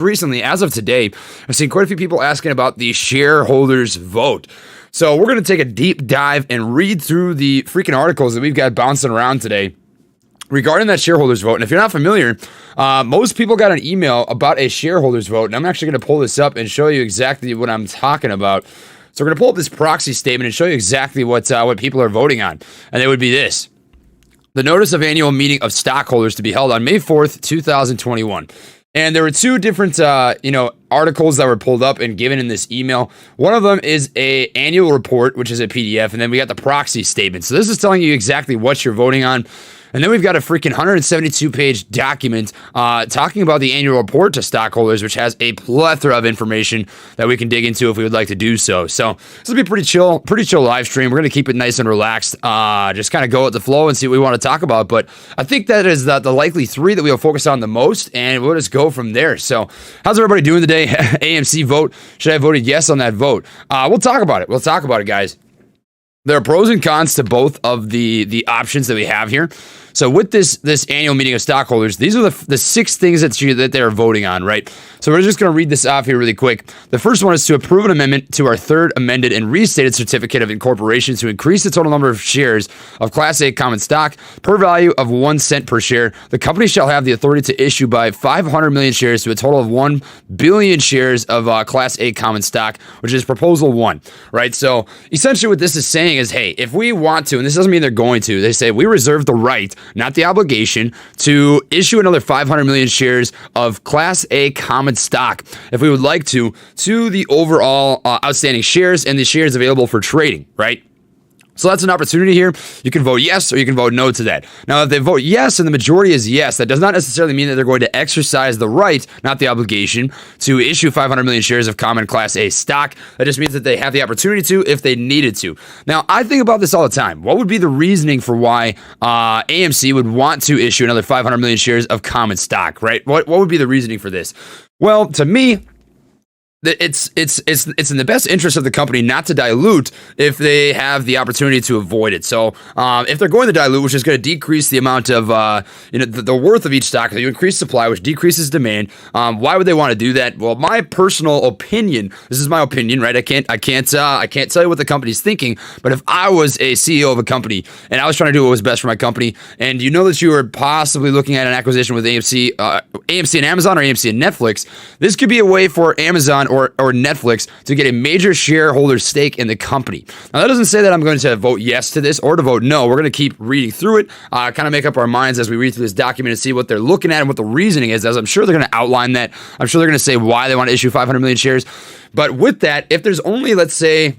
recently, as of today, I've seen quite a few people asking about the shareholders vote. So we're going to take a deep dive and read through the freaking articles that we've got bouncing around today regarding that shareholders vote. And if you're not familiar, most people got an email about a shareholders vote. And I'm actually going to pull this up and show you exactly what I'm talking about. So we're going to pull up this proxy statement and show you exactly what people are voting on. And it would be this. The notice of annual meeting of stockholders to be held on May 4th, 2021. And there were two different, articles that were pulled up and given in this email. One of them is a annual report, which is a PDF, and then we got the proxy statement. So this is telling you exactly what you're voting on. And then we've got a freaking 172-page document talking about the annual report to stockholders, which has a plethora of information that we can dig into if we would like to do so. So this will be pretty chill live stream. We're going to keep it nice and relaxed, just kind of go with the flow and see what we want to talk about. But I think that is the likely three that we'll focus on the most, and we'll just go from there. So how's everybody doing today? AMC vote. Should I have voted yes on that vote? We'll talk about it, guys. There are pros and cons to both of the options that we have here. So with this annual meeting of stockholders, these are the 6 things that they're voting on, right? So we're just going to read this off here really quick. The first one is to approve an amendment to our third amended and restated certificate of incorporation to increase the total number of shares of Class A common stock per value of 1 cent per share. The company shall have the authority to issue by 500 million shares to a total of 1 billion shares of Class A common stock, which is proposal 1, right? So essentially what this is saying is, hey, if we want to, and this doesn't mean they're going to, they say we reserve the right, not the obligation, to issue another 500 million shares of Class A common stock, if we would like to the overall outstanding shares and the shares available for trading, right? So that's an opportunity here. You can vote yes or you can vote no to that. Now, if they vote yes and the majority is yes, that does not necessarily mean that they're going to exercise the right, not the obligation, to issue 500 million shares of common Class A stock. That just means that they have the opportunity to if they needed to. Now, I think about this all the time. What would be the reasoning for why AMC would want to issue another 500 million shares of common stock, right? What would be the reasoning for this? Well, to me, it's in the best interest of the company not to dilute if they have the opportunity to avoid it. So if they're going to dilute, which is going to decrease the amount of the worth of each stock, you increase supply, which decreases demand. Why would they want to do that? Well, my personal opinion, this is my opinion, right? I can't tell you what the company's thinking. But if I was a CEO of a company and I was trying to do what was best for my company, and you know that you were possibly looking at an acquisition with AMC and Amazon or AMC and Netflix, this could be a way for Amazon or Netflix to get a major shareholder stake in the company. Now, that doesn't say that I'm going to vote yes to this or to vote no. We're going to keep reading through it, kind of make up our minds as we read through this document and see what they're looking at and what the reasoning is, as I'm sure they're going to outline that. I'm sure they're going to say why they want to issue 500 million shares. But with that, if there's only, let's say,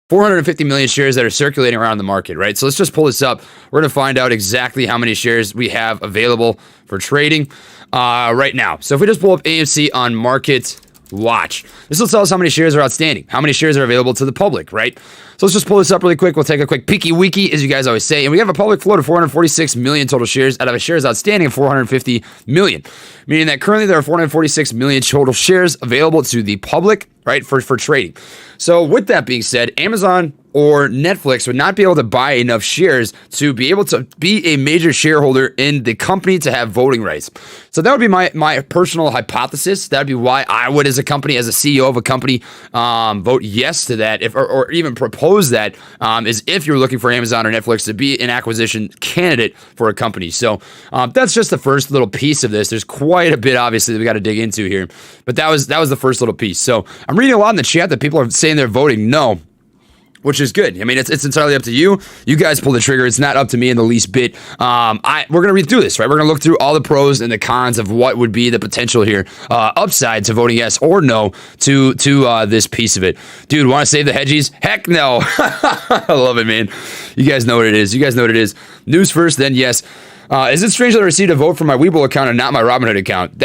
450 million shares that are circulating around the market, right? So let's just pull this up. We're going to find out exactly how many shares we have available for trading right now. So if we just pull up AMC on Market Watch, this will tell us how many shares are outstanding, how many shares are available to the public, right? So let's just pull this up really quick. We'll take a quick peeky weeky, as you guys always say. And we have a public float of 446 million total shares out of a shares outstanding of 450 million, meaning that currently there are 446 million total shares available to the public, right, for trading. So with that being said, Amazon or Netflix would not be able to buy enough shares to be able to be a major shareholder in the company to have voting rights. So that would be my personal hypothesis. That would be why I would, as a company, as a CEO of a company, vote yes to that, or even propose that, is if you're looking for Amazon or Netflix to be an acquisition candidate for a company. So that's just the first little piece of this. There's quite a bit, obviously, that we got to dig into here, but that was the first little piece. So I'm reading a lot in the chat that people are saying they're voting no, which is good. I mean, it's entirely up to you. You guys pull the trigger. It's not up to me in the least bit. We're going to read through this, right? We're going to look through all the pros and the cons of what would be the potential here, upside to voting yes or no to this piece of it. Dude, want to save the hedgies? Heck no. I love it, man. You guys know what it is. News first, then yes. Is it strange that I received a vote from my Webull account and not my Robinhood account?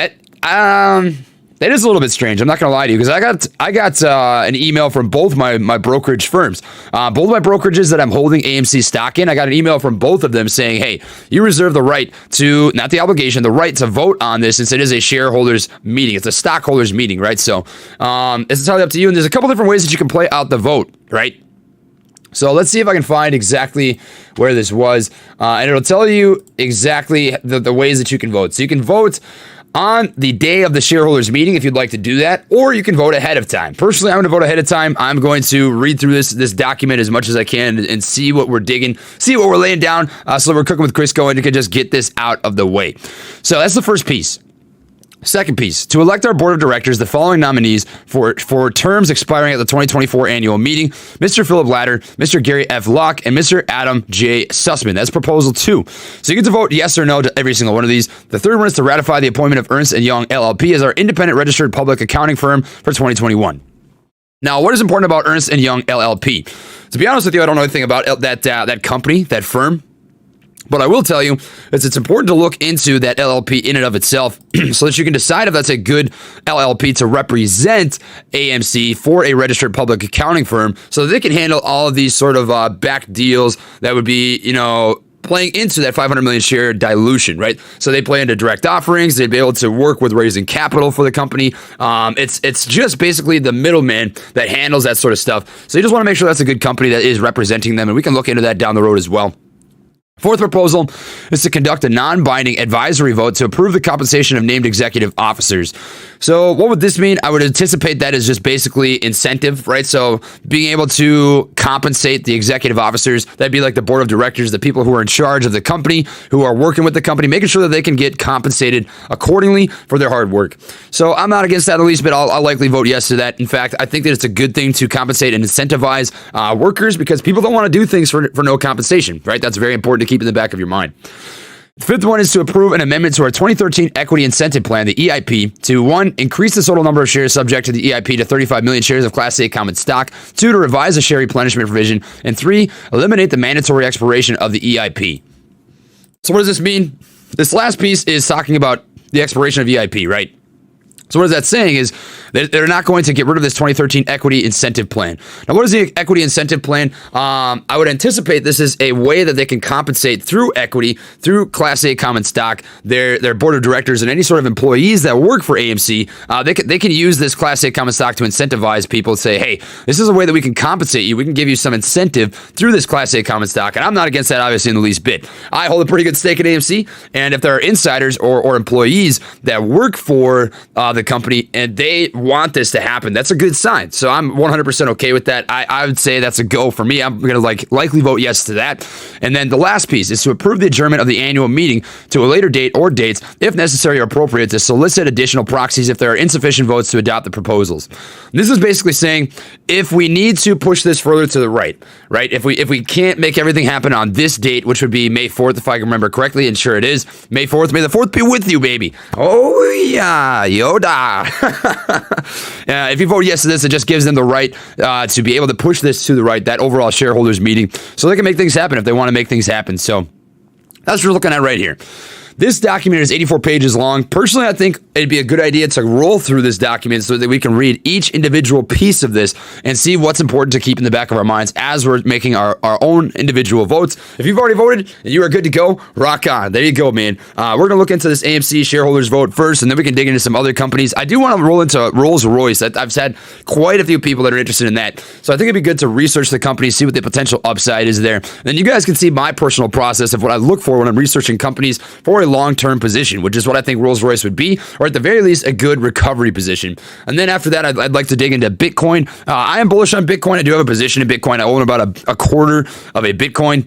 That is a little bit strange. I'm not going to lie to you, because I got an email from both my brokerage firms. Both my brokerages that I'm holding AMC stock in, I got an email from both of them saying, hey, you reserve the right to, not the obligation, the right to vote on this, since it is a shareholders meeting. It's a stockholders meeting, right? So it's entirely up to you. And there's a couple different ways that you can play out the vote, right? So let's see if I can find exactly where this was. And it'll tell you exactly the ways that you can vote. So you can vote on the day of the shareholders meeting if you'd like to do that, or you can vote ahead of time. Personally, I'm going to vote ahead of time. I'm going to read through this document as much as I can and see what we're digging, see what we're laying down, so that we're cooking with Crisco and you can just get this out of the way. So that's the first piece. Second piece, to elect our board of directors, the following nominees for terms expiring at the 2024 annual meeting: Mr. Philip Latter, Mr. Gary F. Locke, and Mr. Adam J. Sussman. That's proposal 2. So you get to vote yes or no to every single one of these. The third one is to ratify the appointment of Ernst & Young LLP as our independent registered public accounting firm for 2021. Now, what is important about Ernst & Young LLP? To be honest with you, I don't know anything about that company, that firm. But I will tell you is it's important to look into that LLP in and of itself so that you can decide if that's a good LLP to represent AMC for a registered public accounting firm so that they can handle all of these sort of back deals that would be, playing into that 500 million share dilution, right? So they play into direct offerings. They'd be able to work with raising capital for the company. It's just basically the middleman that handles that sort of stuff. So you just want to make sure that's a good company that is representing them, and we can look into that down the road as well. Fourth proposal is to conduct a non-binding advisory vote to approve the compensation of named executive officers. So what would this mean? I would anticipate that is just basically incentive, right? So being able to compensate the executive officers, that'd be like the board of directors, the people who are in charge of the company, who are working with the company, making sure that they can get compensated accordingly for their hard work. So I'm not against that in the least bit. I'll likely vote yes to that. In fact, I think that it's a good thing to compensate and incentivize workers because people don't want to do things for no compensation, right? That's very important to keep in the back of your mind. The fifth one is to approve an amendment to our 2013 Equity Incentive Plan, the EIP, to 1, increase the total number of shares subject to the EIP to 35 million shares of Class A common stock, 2, to revise the share replenishment provision, and 3, eliminate the mandatory expiration of the EIP. So what does this mean? This last piece is talking about the expiration of EIP, right? So what is that saying is that they're not going to get rid of this 2013 equity incentive plan. Now, what is the equity incentive plan? I would anticipate this is a way that they can compensate through equity, through Class A common stock, their board of directors and any sort of employees that work for AMC. They can use this Class A common stock to incentivize people to say, hey, this is a way that we can compensate you. We can give you some incentive through this Class A common stock. And I'm not against that, obviously, in the least bit. I hold a pretty good stake in AMC. And if there are insiders or employees that work for the company and they want this to happen, that's a good sign. So I'm 100% okay with that. I would say that's a go for me. I'm going to likely vote yes to that. And then the last piece is to approve the adjournment of the annual meeting to a later date or dates, if necessary or appropriate, to solicit additional proxies if there are insufficient votes to adopt the proposals. And this is basically saying if we need to push this further to the right? If we can't make everything happen on this date, which would be May 4th, if I can remember correctly, and sure it is, May 4th, may the 4th be with you, baby. Oh yeah, Yoda. If you vote yes to this, it just gives them the right to be able to push this to the right, that overall shareholders meeting, so they can make things happen if they want to make things happen. So that's what we're looking at right here. This document is 84 pages long. Personally, I think it'd be a good idea to roll through this document so that we can read each individual piece of this and see what's important to keep in the back of our minds as we're making our own individual votes. If you've already voted and you are good to go, rock on. There you go, man. We're going to look into this AMC shareholders vote first, and then we can dig into some other companies. I do want to roll into Rolls-Royce. I've had quite a few people that are interested in that. So I think it'd be good to research the company, see what the potential upside is there. And then you guys can see my personal process of what I look for when I'm researching companies for a long-term position, which is what I think Rolls-Royce would be, or at the very least, a good recovery position. And then after that, I'd like to dig into Bitcoin. I am bullish on Bitcoin. I do have a position in Bitcoin. I own about a quarter of a Bitcoin.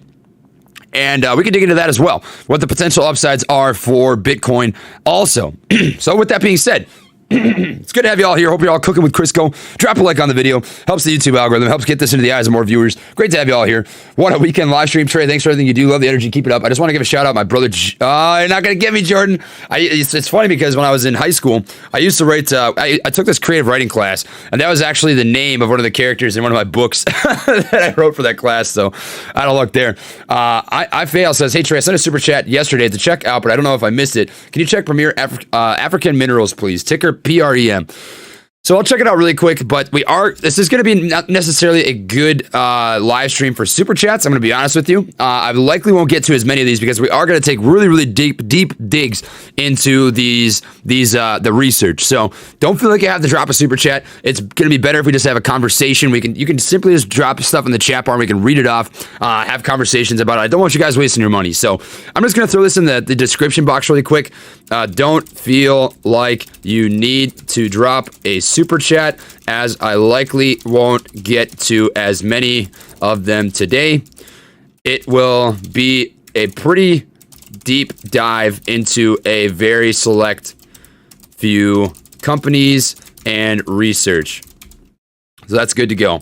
And we can dig into that as well, what the potential upsides are for Bitcoin also. So with that being said, it's good to have you all here. Hope you're all cooking with Crisco. Drop a like on the video. Helps the YouTube algorithm. Helps get this into the eyes of more viewers. Great to have you all here. What a weekend live stream, Trey. Thanks for everything you do. Love the energy. Keep it up. I just want to give a shout out. My brother. You're not going to get me, Jordan. It's funny because when I was in high school, I used to write. I took this creative writing class, and that was actually the name of one of the characters in one of my books that I wrote for that class. So I don't look there. I fail says, hey Trey, I sent a super chat yesterday to check out, but I don't know if I missed it. Can you check Premier African Minerals, please? Ticker PREM. So I'll check it out really quick, but this is going to be not necessarily a good live stream for Super Chats. I'm going to be honest with you. I likely won't get to as many of these because we are going to take really, really deep digs into the research. So don't feel like you have to drop a Super Chat. It's going to be better if we just have a conversation. You can simply just drop stuff in the chat bar and we can read it off, have conversations about it. I don't want you guys wasting your money. So I'm just going to throw this in the description box really quick. Don't feel like you need to drop a Super Chat, as I likely won't get to as many of them today. It will be a pretty deep dive into a very select few companies and research. So that's good to go.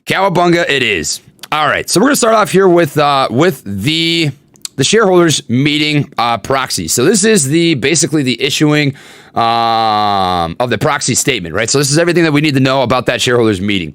Cowabunga it is. All right, so we're going to start off here with the shareholders meeting proxy. So this is basically the issuing of the proxy statement, right? So this is everything that we need to know about that shareholders meeting.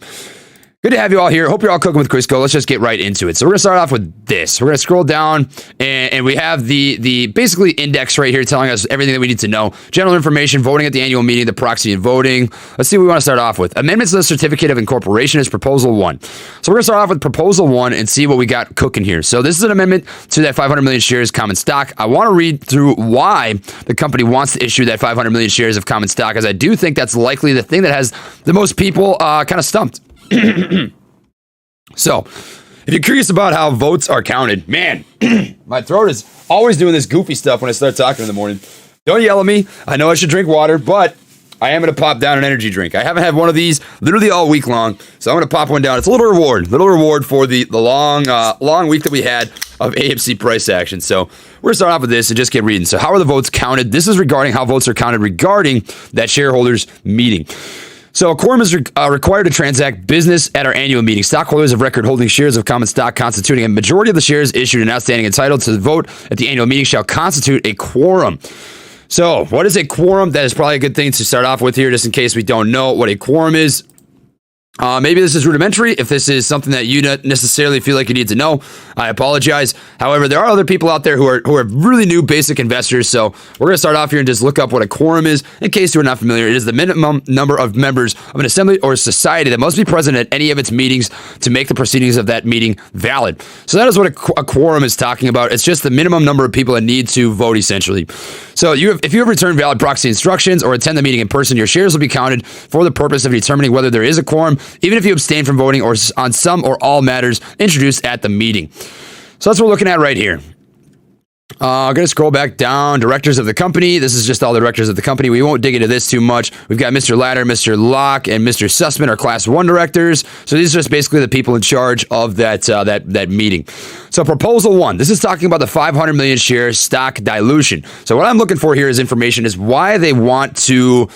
Good to have you all here. Hope you're all cooking with Crisco. Let's just get right into it. So we're going to start off with this. We're going to scroll down and we have the basically index right here telling us everything that we need to know. General information, voting at the annual meeting, the proxy and voting. Let's see what we want to start off with. Amendments to the certificate of incorporation is proposal 1. So we're going to start off with proposal 1 and see what we got cooking here. So this is an amendment to that 500 million shares common stock. I want to read through why the company wants to issue that 500 million shares of common stock, as I do think that's likely the thing that has the most people kind of stumped. So, if you're curious about how votes are counted, man, my throat is always doing this goofy stuff when I start talking in the morning. Don't yell at me. I know I should drink water, but I am going to pop down an energy drink. I haven't had one of these literally all week long, so I'm going to pop one down. It's a little reward for the long week that we had of AMC price action. So we're going to start off with this and just get reading. So how are the votes counted? This is regarding how votes are counted regarding that shareholders meeting. So a quorum is required to transact business at our annual meeting. Stockholders of record holding shares of common stock constituting a majority of the shares issued and outstanding entitled to vote at the annual meeting shall constitute a quorum. So what is a quorum? That is probably a good thing to start off with here, just in case we don't know what a quorum is. Maybe this is rudimentary. If this is something that you don't necessarily feel like you need to know, I apologize. However, there are other people out there who are really new basic investors. So we're going to start off here and just look up what a quorum is. In case you're not familiar, it is the minimum number of members of an assembly or society that must be present at any of its meetings to make the proceedings of that meeting valid. So that is what a quorum is talking about. It's just the minimum number of people that need to vote, essentially. So if you have returned valid proxy instructions or attend the meeting in person, your shares will be counted for the purpose of determining whether there is a quorum, even if you abstain from voting or on some or all matters introduced at the meeting. So that's what we're looking at right here. I'm going to scroll back down. Directors of the company. This is just all the directors of the company. We won't dig into this too much. We've got Mr. Ladder, Mr. Locke, and Mr. Sussman are Class 1 directors. So these are just basically the people in charge of that meeting. So proposal 1. This is talking about the 500 million share stock dilution. So what I'm looking for here is information is why they want to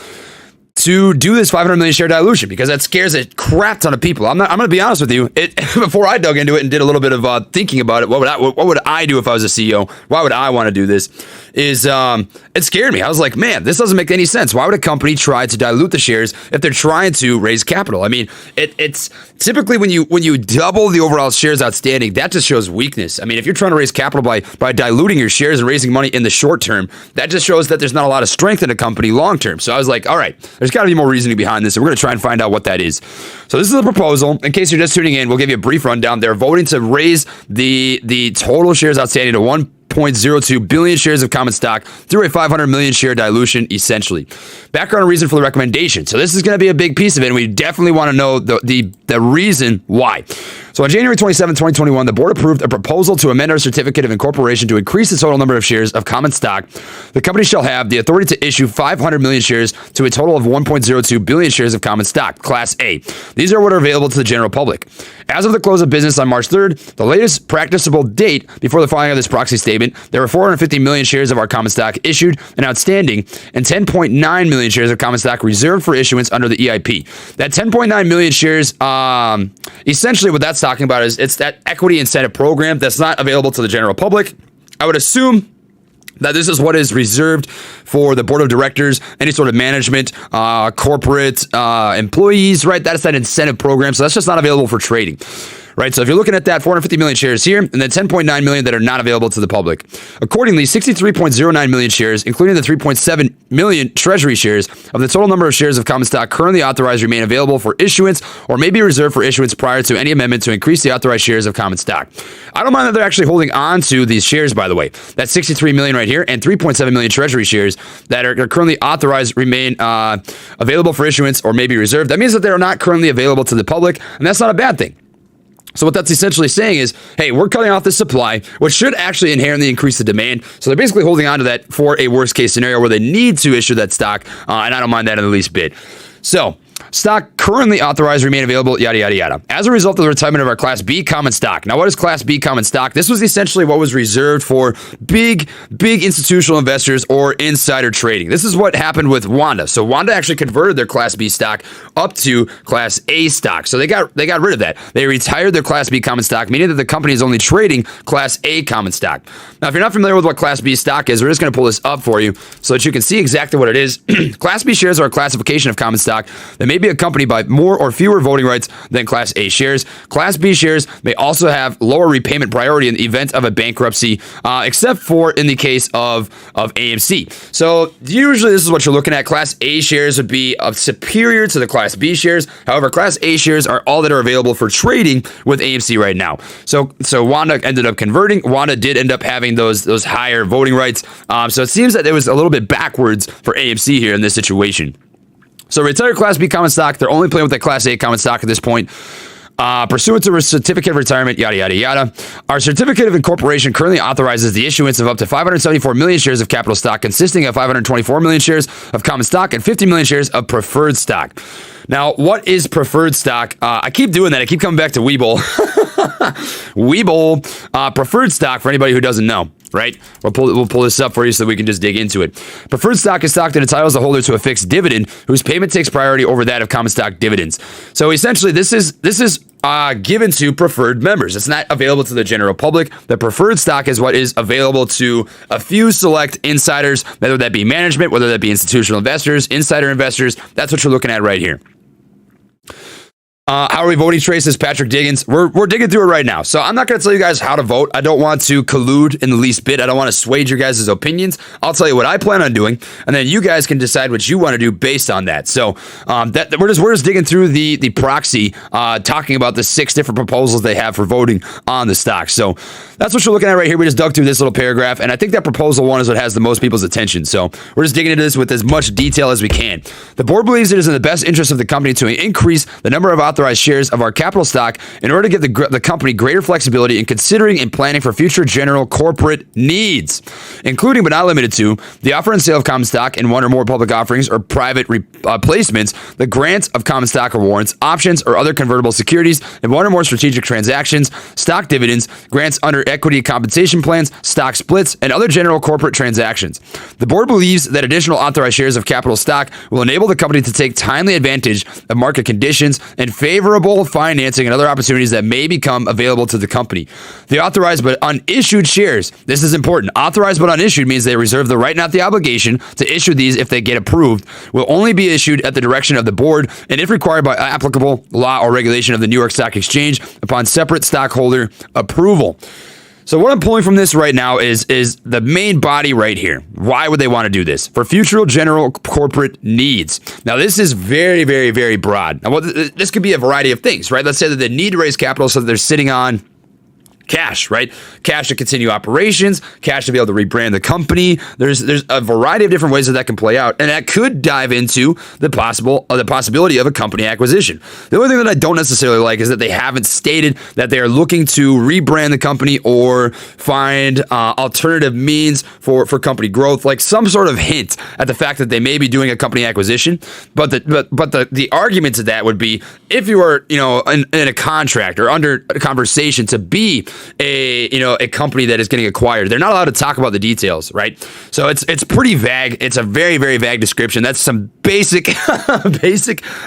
do this 500 million share dilution, because that scares a crap ton of people. I'm going to be honest with you. Before I dug into it and did a little bit of thinking about it, what would I do if I was a CEO? Why would I want to do this? It scared me. I was like, man, this doesn't make any sense. Why would a company try to dilute the shares if they're trying to raise capital? I mean, it's typically when you double the overall shares outstanding, that just shows weakness. I mean, if you're trying to raise capital by diluting your shares and raising money in the short term, that just shows that there's not a lot of strength in a company long term. So I was like, all right, there's got to be more reasoning behind this, and we're going to try and find out what that is. So this is the proposal. In case you're just tuning in, we'll give you a brief rundown. They're voting to raise the total shares outstanding to 1.02 billion shares of common stock through a 500 million share dilution, essentially. Background and reason for the recommendation. So this is going to be a big piece of it, and we definitely want to know the reason why. So on January 27, 2021, the board approved a proposal to amend our certificate of incorporation to increase the total number of shares of common stock. The company shall have the authority to issue 500 million shares to a total of 1.02 billion shares of common stock, Class A. These are what are available to the general public. As of the close of business on March 3rd, the latest practicable date before the filing of this proxy statement, there were 450 million shares of our common stock issued and outstanding, and 10.9 million shares of common stock reserved for issuance under the EIP. That 10.9 million shares, essentially what that's talking about is it's that equity incentive program that's not available to the general public. I would assume that this is what is reserved for the board of directors, any sort of management, corporate employees, right? That is that incentive program. So that's just not available for trading. right? So if you're looking at that, 450 million shares here, and then 10.9 million that are not available to the public. Accordingly, 63.09 million shares, including the 3.7 million treasury shares of the total number of shares of common stock currently authorized, remain available for issuance or may be reserved for issuance prior to any amendment to increase the authorized shares of common stock. I don't mind that they're actually holding on to these shares, by the way. That's 63 million right here, and 3.7 million treasury shares that are currently authorized remain available for issuance or may be reserved. That means that they're not currently available to the public, and that's not a bad thing. So what that's essentially saying is, hey, we're cutting off the supply, which should actually inherently increase the demand. So they're basically holding on to that for a worst case scenario where they need to issue that stock, and I don't mind that in the least bit. So stock currently authorized remain available, yada, yada, yada. As a result of the retirement of our Class B common stock. Now, what is Class B common stock? This was essentially what was reserved for big institutional investors or insider trading. This is what happened with Wanda. So Wanda actually converted their Class B stock up to Class A stock. So they got rid of that. They retired their Class B common stock, meaning that the company is only trading Class A common stock. Now, if you're not familiar with what Class B stock is, we're just going to pull this up for you so that you can see exactly what it is. Class B shares are a classification of common stock that may be accompanied by more or fewer voting rights than Class A shares. Class B shares may also have lower repayment priority in the event of a bankruptcy, except for in the case of AMC. So usually this is what you're looking at. Class A shares would be superior to the Class B shares. However, Class A shares are all that are available for trading with AMC right now. So Wanda ended up converting. Wanda did end up having those higher voting rights. So it seems that it was a little bit backwards for AMC here in this situation. So retired Class B common stock, they're only playing with that Class A common stock at this point. Pursuant to a certificate of retirement, yada, yada, yada. Our certificate of incorporation currently authorizes the issuance of up to 574 million shares of capital stock, consisting of 524 million shares of common stock and 50 million shares of preferred stock. Now, what is preferred stock? I keep doing that. I keep coming back to Webull. Webull, preferred stock, for anybody who doesn't know, right? We'll pull this up for you so that we can just dig into it. Preferred stock is stock that entitles the holder to a fixed dividend whose payment takes priority over that of common stock dividends. So essentially, this is given to preferred members. It's not available to the general public. The preferred stock is what is available to a few select insiders, whether that be management, whether that be institutional investors, insider investors. That's what you're looking at right here. How are we voting, Trace? Says Patrick Diggins. We're digging through it right now. So I'm not going to tell you guys how to vote. I don't want to collude in the least bit. I don't want to sway your guys' opinions. I'll tell you what I plan on doing, and then you guys can decide what you want to do based on that. So we're just digging through the proxy, talking about the 6 different proposals they have for voting on the stock. So that's what you're looking at right here. We just dug through this little paragraph, and I think that proposal 1 is what has the most people's attention. So we're just digging into this with as much detail as we can. The board believes it is in the best interest of the company to increase the number of authorized shares of our capital stock in order to give the company greater flexibility in considering and planning for future general corporate needs, including but not limited to the offer and sale of common stock in 1 or more public offerings or private placements, the grant of common stock or warrants, options, or other convertible securities in 1 or more strategic transactions, stock dividends, grants under equity compensation plans, stock splits, and other general corporate transactions. The board believes that additional authorized shares of capital stock will enable the company to take timely advantage of market conditions and favorable financing and other opportunities that may become available to the company. The authorized but unissued shares, this is important. Authorized but unissued means they reserve the right, not the obligation, to issue these if they get approved, will only be issued at the direction of the board and if required by applicable law or regulation of the New York Stock Exchange upon separate stockholder approval. So what I'm pulling from this right now is the main body right here. Why would they want to do this? For future general corporate needs. Now, this is very, very, very broad. Now, this could be a variety of things, right? Let's say that they need to raise capital so that they're sitting on cash, right? Cash to continue operations, cash to be able to rebrand the company. There's a variety of different ways that can play out, and that could dive into the possibility of a company acquisition. The only thing that I don't necessarily like is that they haven't stated that they are looking to rebrand the company or find alternative means for company growth, like some sort of hint at the fact that they may be doing a company acquisition. But the argument to that would be if you are in a contract or under a conversation to be a company that is getting acquired. They're not allowed to talk about the details, right? So it's pretty vague. It's a very, very vague description. That's some basic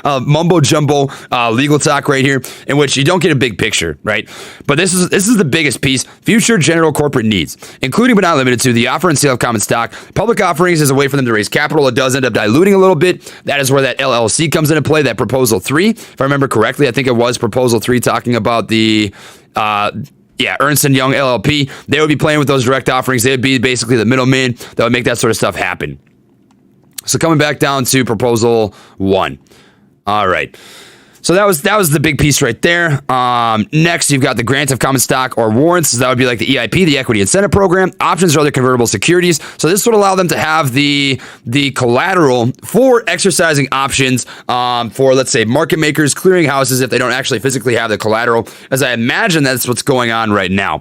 mumbo jumbo legal talk right here, in which you don't get a big picture, right? But this is the biggest piece. Future general corporate needs, including but not limited to the offer and sale of common stock. Public offerings is a way for them to raise capital. It does end up diluting a little bit. That is where that LLC comes into play, that proposal 3. If I remember correctly, I think it was proposal 3 talking about the Ernst & Young LLP. They would be playing with those direct offerings. They would be basically the middleman that would make that sort of stuff happen. So coming back down to proposal 1. All right. So that was the big piece right there. Next, you've got the grant of common stock or warrants. So that would be like the EIP, the Equity Incentive Program. Options or other convertible securities. So this would allow them to have the collateral for exercising options for, let's say, market makers, clearing houses if they don't actually physically have the collateral. As I imagine that's what's going on right now.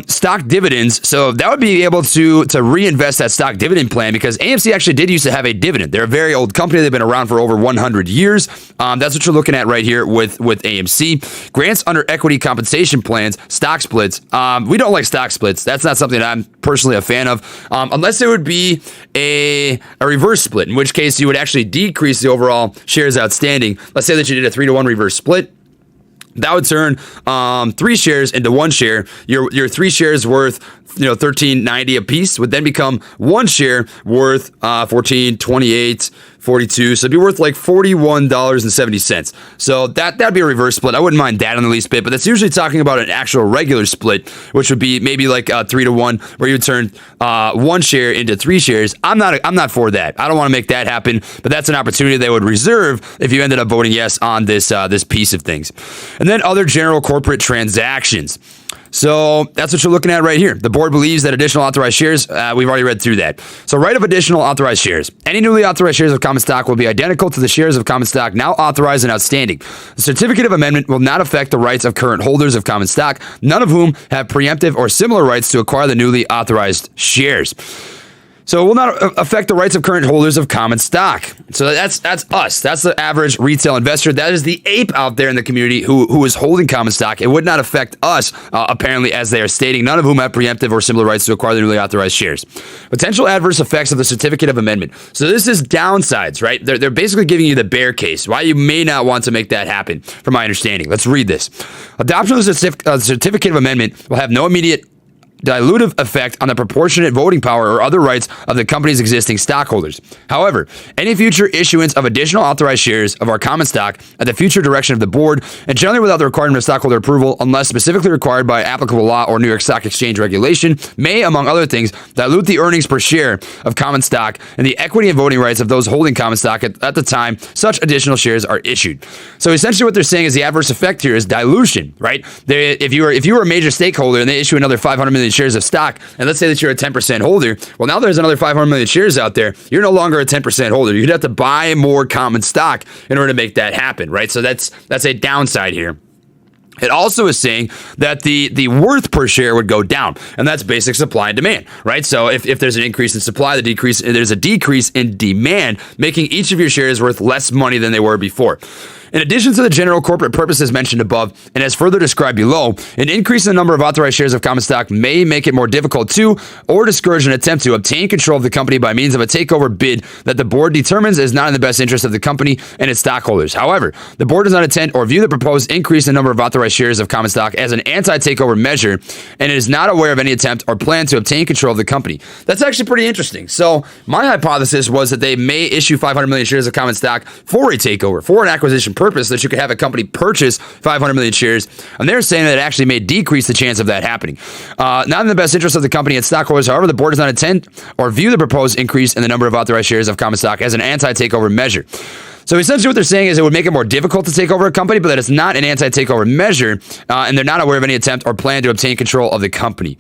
Stock dividends. So that would be able to reinvest that stock dividend plan, because AMC actually did used to have a dividend. They're a very old company. They've been around for over 100 years. That's what you're looking at right here with AMC. Grants under equity compensation plans, stock splits. We don't like stock splits. That's not something that I'm personally a fan of, unless it would be a reverse split, in which case you would actually decrease the overall shares outstanding. Let's say that you did a 3-to-1 reverse split. That would turn 3 shares into 1 share. Your 3 shares worth $13.90 a piece would then become 1 share worth $14.28. 42, so it'd be worth like $41.70. So that'd be a reverse split. I wouldn't mind that in the least bit, but that's usually talking about an actual regular split, which would be maybe like 3-to-1, where you would turn 1 share into 3 shares. I'm not for that. I don't want to make that happen, but that's an opportunity they would reserve if you ended up voting yes on this piece of things. And then other general corporate transactions. So that's what you're looking at right here. The board believes that additional authorized shares, we've already read through that. So right of additional authorized shares. Any newly authorized shares of common stock will be identical to the shares of common stock now authorized and outstanding. The certificate of amendment will not affect the rights of current holders of common stock, none of whom have preemptive or similar rights to acquire the newly authorized shares. So it will not affect the rights of current holders of common stock. So that's us. That's the average retail investor. That is the ape out there in the community who is holding common stock. It would not affect us, apparently, as they are stating, none of whom have preemptive or similar rights to acquire the newly authorized shares. Potential adverse effects of the certificate of amendment. So this is downsides, right? They're basically giving you the bear case, why you may not want to make that happen, from my understanding. Let's read this. Adoption of the certificate of amendment will have no immediate dilutive effect on the proportionate voting power or other rights of the company's existing stockholders. However, any future issuance of additional authorized shares of our common stock at the future direction of the board, and generally without the requirement of stockholder approval unless specifically required by applicable law or New York Stock Exchange regulation, may, among other things, dilute the earnings per share of common stock and the equity and voting rights of those holding common stock at the time such additional shares are issued. So essentially what they're saying is the adverse effect here is dilution, right? If you were a major stakeholder and they issue another 500 million shares of stock, and let's say that you're a 10% holder, well, now there's another 500 million shares out there. You're no longer a 10% holder. You'd have to buy more common stock in order to make that happen, right? So that's a downside here. It also is saying that the worth per share would go down, and that's basic supply and demand, right? So if there's an increase in supply, there's a decrease in demand, making each of your shares worth less money than they were before. In addition to the general corporate purposes mentioned above, and as further described below, an increase in the number of authorized shares of common stock may make it more difficult to, or discourage an attempt to, obtain control of the company by means of a takeover bid that the board determines is not in the best interest of the company and its stockholders. However, the board does not intend or view the proposed increase in the number of authorized shares of common stock as an anti-takeover measure, and it is not aware of any attempt or plan to obtain control of the company. That's actually pretty interesting. So my hypothesis was that they may issue 500 million shares of common stock for a takeover, for an acquisition purpose, that you could have a company purchase 500 million shares, and they're saying that it actually may decrease the chance of that happening. Not in the best interest of the company and stockholders. However, the board does not intend or view the proposed increase in the number of authorized shares of common stock as an anti-takeover measure. So essentially what they're saying is it would make it more difficult to take over a company, but that it's not an anti-takeover measure, and they're not aware of any attempt or plan to obtain control of the company.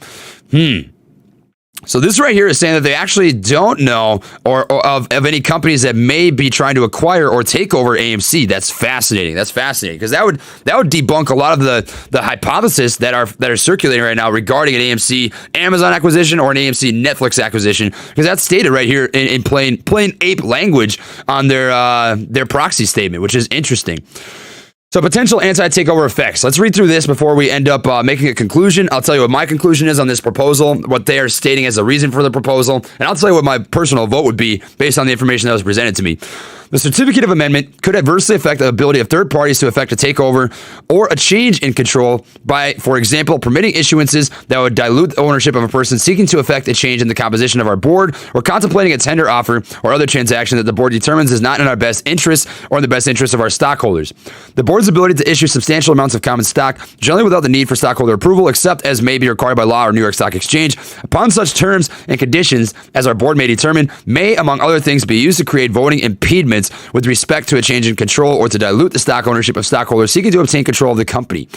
So this right here is saying that they actually don't know or of any companies that may be trying to acquire or take over AMC. That's fascinating. That's fascinating, because that would debunk a lot of the hypotheses that are circulating right now regarding an AMC Amazon acquisition or an AMC Netflix acquisition, because that's stated right here in plain ape language on their proxy statement, which is interesting. So potential anti-takeover effects. Let's read through this before we end up making a conclusion. I'll tell you what my conclusion is on this proposal, what they are stating as a reason for the proposal, and I'll tell you what my personal vote would be based on the information that was presented to me. The certificate of amendment could adversely affect the ability of third parties to effect a takeover or a change in control by, for example, permitting issuances that would dilute the ownership of a person seeking to effect a change in the composition of our board or contemplating a tender offer or other transaction that the board determines is not in our best interest or in the best interest of our stockholders. The board's ability to issue substantial amounts of common stock, generally without the need for stockholder approval, except as may be required by law or New York Stock Exchange, upon such terms and conditions as our board may determine, may, among other things, be used to create voting impediments with respect to a change in control or to dilute the stock ownership of stockholders seeking to obtain control of the company.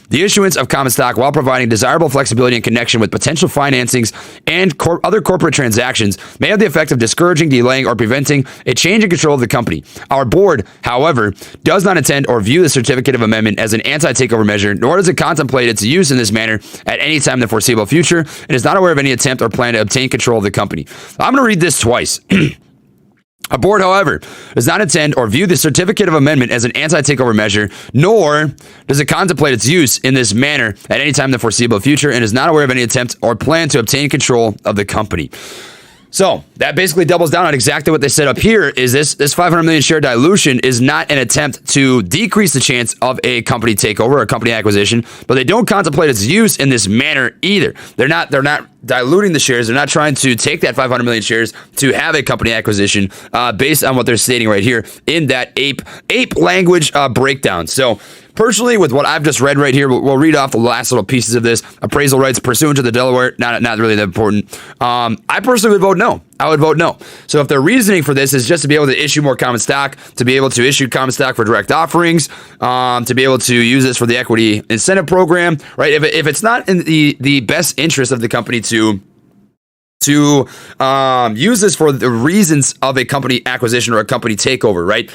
The issuance of common stock, while providing desirable flexibility in connection with potential financings and other corporate transactions, may have the effect of discouraging, delaying, or preventing a change in control of the company. Our board, however, does not intend or view the certificate of amendment as an anti-takeover measure, nor does it contemplate its use in this manner at any time in the foreseeable future, and is not aware of any attempt or plan to obtain control of the company. I'm going to read this twice. A board, however, does not intend or view the certificate of amendment as an anti-takeover measure, nor does it contemplate its use in this manner at any time in the foreseeable future, and is not aware of any attempt or plan to obtain control of the company. So that basically doubles down on exactly what they said up here. Is this 500 million share dilution is not an attempt to decrease the chance of a company takeover or a company acquisition, but they don't contemplate its use in this manner either. They're not diluting the shares. They're not trying to take that 500 million shares to have a company acquisition based on what they're stating right here in that ape language breakdown. So personally, with what I've just read right here, we'll read off the last little pieces of this. Appraisal rights pursuant to the Delaware, not really that important. I personally would vote no. I would vote no. So if their reasoning for this is just to be able to issue more common stock, to be able to issue common stock for direct offerings, to be able to use this for the equity incentive program, right? If it's not in the best interest of the company to use this for the reasons of a company acquisition or a company takeover, right?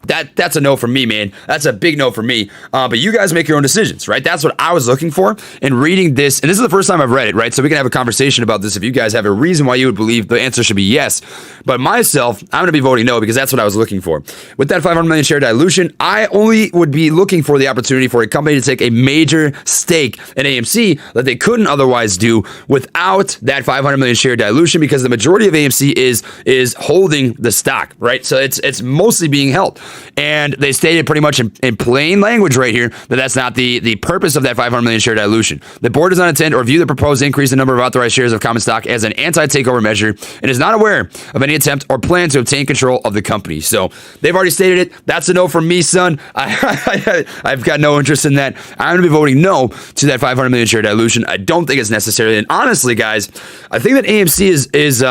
That's a no for me, man. That's a big no for me. But you guys make your own decisions, right? That's what I was looking for in reading this. And this is the first time I've read it, right? So we can have a conversation about this if you guys have a reason why you would believe the answer should be yes. But myself, I'm going to be voting no because that's what I was looking for. With that 500 million share dilution, I only would be looking for the opportunity for a company to take a major stake in AMC that they couldn't otherwise do without that 500 million share dilution, because the majority of AMC is holding the stock, right? So it's mostly being held, and they stated pretty much in plain language right here that that's not the purpose of that 500 million share dilution. The board does not intend or view the proposed increase in number of authorized shares of common stock as an anti-takeover measure and is not aware of any attempt or plan to obtain control of the company. So they've already stated it. That's a no from me, son. I've got no interest in that. I'm going to be voting no to that 500 million share dilution. I don't think it's necessary. And honestly, guys, I think that AMC is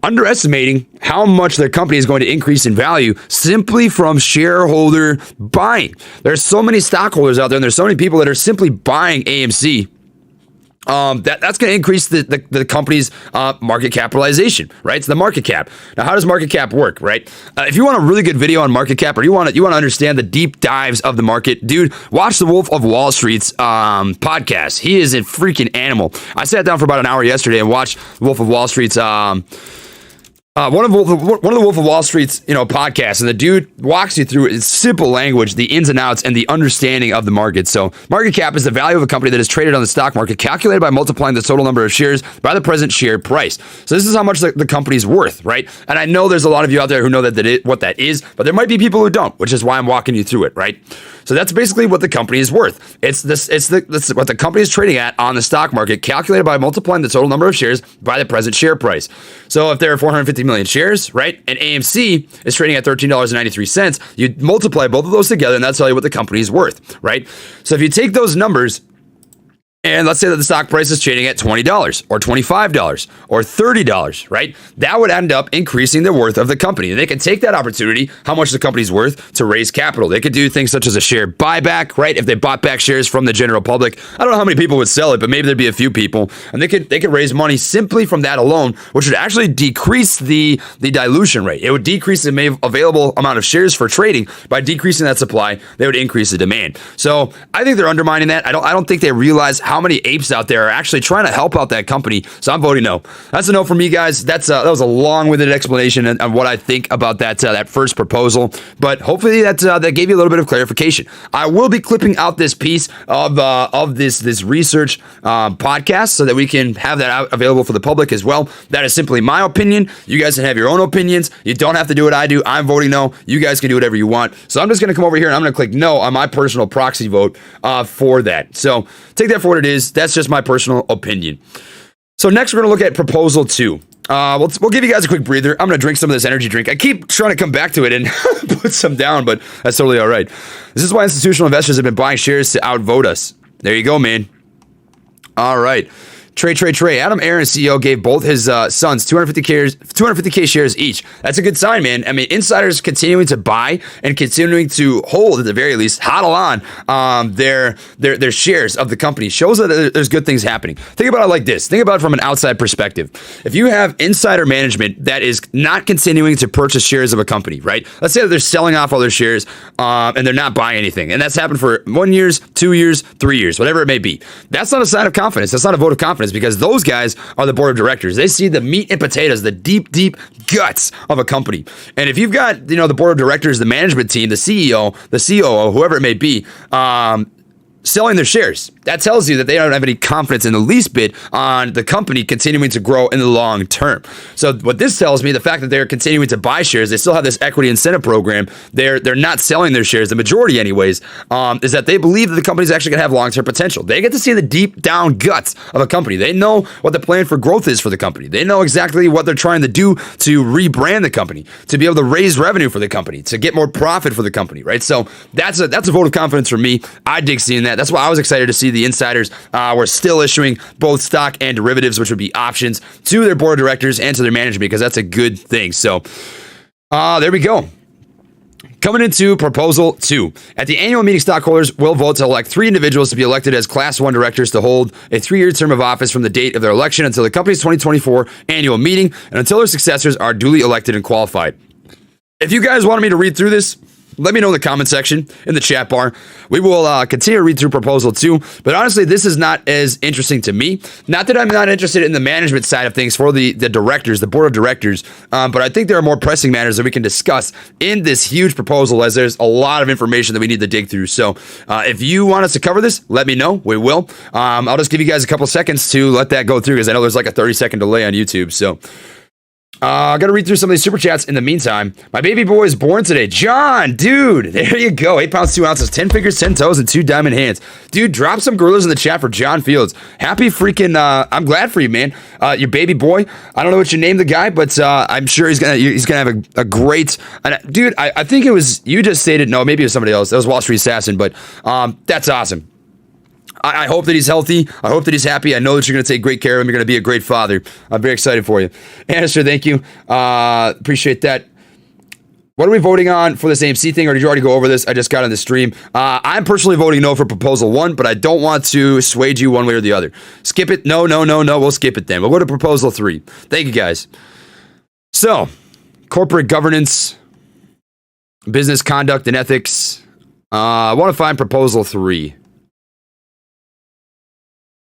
underestimating how much their company is going to increase in value simply from shareholder buying. There's so many stockholders out there, and there's so many people that are simply buying AMC. That's going to increase the company's market capitalization, right? It's the market cap. Now, how does market cap work, right? If you want a really good video on market cap, or you want to understand the deep dives of the market, dude, watch the Wolf of Wall Street's podcast. He is a freaking animal. I sat down for about an hour yesterday and watched Wolf of Wall Street's one of the Wolf of Wall Street's podcasts, and the dude walks you through in simple language the ins and outs and the understanding of the market. So market cap is the value of a company that is traded on the stock market, calculated by multiplying the total number of shares by the present share price. So this is how much the company's worth, right? And I know there's a lot of you out there who know what that is, but there might be people who don't, which is why I'm walking you through it, right? So that's basically what the company is worth. It's what the company is trading at on the stock market, calculated by multiplying the total number of shares by the present share price. So if there are 450 million shares, right, and AMC is trading at $13.93, you multiply both of those together, and that's tell you what the company is worth, right? So if you take those numbers, and let's say that the stock price is trading at $20 or $25 or $30, right? That would end up increasing the worth of the company. And they can take that opportunity, how much the company's worth, to raise capital. They could do things such as a share buyback, right? If they bought back shares from the general public, I don't know how many people would sell it, but maybe there'd be a few people. And they could raise money simply from that alone, which would actually decrease the dilution rate. It would decrease the available amount of shares for trading. By decreasing that supply, they would increase the demand. So I think they're undermining that. I don't think they realize how how many apes out there are actually trying to help out that company. So I'm voting no. That's a no for me, guys. That was a long-winded explanation of what I think about that first proposal, but hopefully that gave you a little bit of clarification. I will be clipping out this piece of this research podcast so that we can have that out available for the public as well. That is simply my opinion. You guys can have your own opinions. You don't have to do what I do. I'm voting no. You guys can do whatever you want. So I'm just going to come over here and I'm going to click no on my personal proxy vote for that. So take that for what it is. That's just my personal opinion. So next we're going to look at proposal 2. We'll give you guys a quick breather. I'm going to drink some of this energy drink. I keep trying to come back to it and put some down, but that's totally all right. This is why institutional investors have been buying shares to outvote us. There you go, man. All right. Trey. Adam Aaron, CEO, gave both his sons 250K shares each. That's a good sign, man. I mean, insiders continuing to buy and continuing to hold, at the very least, hodl on their shares of the company shows that there's good things happening. Think about it like this. Think about it from an outside perspective. If you have insider management that is not continuing to purchase shares of a company, right? Let's say that they're selling off all their shares and they're not buying anything. And that's happened for 1 year, 2 years, 3 years, whatever it may be. That's not a sign of confidence. That's not a vote of confidence. Because those guys are the board of directors. They see the meat and potatoes, the deep guts of a company. And if you've got, the board of directors, the management team, the CEO, the COO, whoever it may be, selling their shares, that tells you that they don't have any confidence in the least bit on the company continuing to grow in the long term. So what this tells me, the fact that they're continuing to buy shares, they still have this equity incentive program. They're not selling their shares, the majority anyways, is that they believe that the company's actually going to have long-term potential. They get to see the deep down guts of a company. They know what the plan for growth is for the company. They know exactly what they're trying to do to rebrand the company, to be able to raise revenue for the company, to get more profit for the company, right? So that's a vote of confidence for me. I dig seeing that. That's why I was excited to see the insiders were still issuing both stock and derivatives, which would be options, to their board of directors and to their management, because that's a good thing. So there we go. Coming into proposal 2. At the annual meeting, stockholders will vote to elect 3 individuals to be elected as Class 1 directors to hold a 3-year term of office from the date of their election until the company's 2024 annual meeting and until their successors are duly elected and qualified. If you guys wanted me to read through this, let me know in the comment section, in the chat bar. We will continue to read through proposal 2, but honestly, this is not as interesting to me. Not that I'm not interested in the management side of things for the directors, the board of directors, but I think there are more pressing matters that we can discuss in this huge proposal, as there's a lot of information that we need to dig through. So if you want us to cover this, let me know. We will. I'll just give you guys a couple seconds to let that go through, because I know there's like a 30-second delay on YouTube. So I got to read through some of these super chats in the meantime. My baby boy is born today. John, dude, there you go. 8 pounds, 2 ounces, 10 fingers, 10 toes, and 2 diamond hands. Dude, drop some gorillas in the chat for John Fields. Happy freaking, I'm glad for you, man. Your baby boy. I don't know what you named the guy, but I'm sure he's gonna have a great, dude, I think it was, you just stated, no, maybe it was somebody else. That was Wall Street Assassin, but that's awesome. I hope that he's healthy. I hope that he's happy. I know that you're going to take great care of him. You're going to be a great father. I'm very excited for you. Annister, thank you. Appreciate that. What are we voting on for this AMC thing, or did you already go over this? I just got on the stream. I'm personally voting no for proposal 1, but I don't want to sway you one way or the other. Skip it. No. We'll skip it then. We'll go to proposal 3. Thank you, guys. So, corporate governance, business conduct, and ethics. I want to find proposal 3.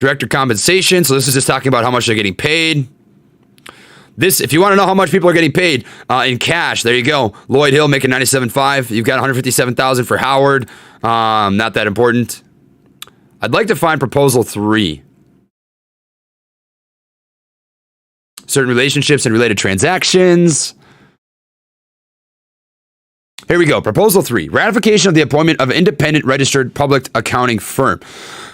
Director compensation. So this is just talking about how much they're getting paid. This, if you want to know how much people are getting paid in cash, there you go. Lloyd Hill making $97,500. You've got $157,000 for Howard. Not that important. I'd like to find proposal 3. Certain relationships and related transactions. Here we go. Proposal 3. Ratification of the appointment of an independent registered public accounting firm.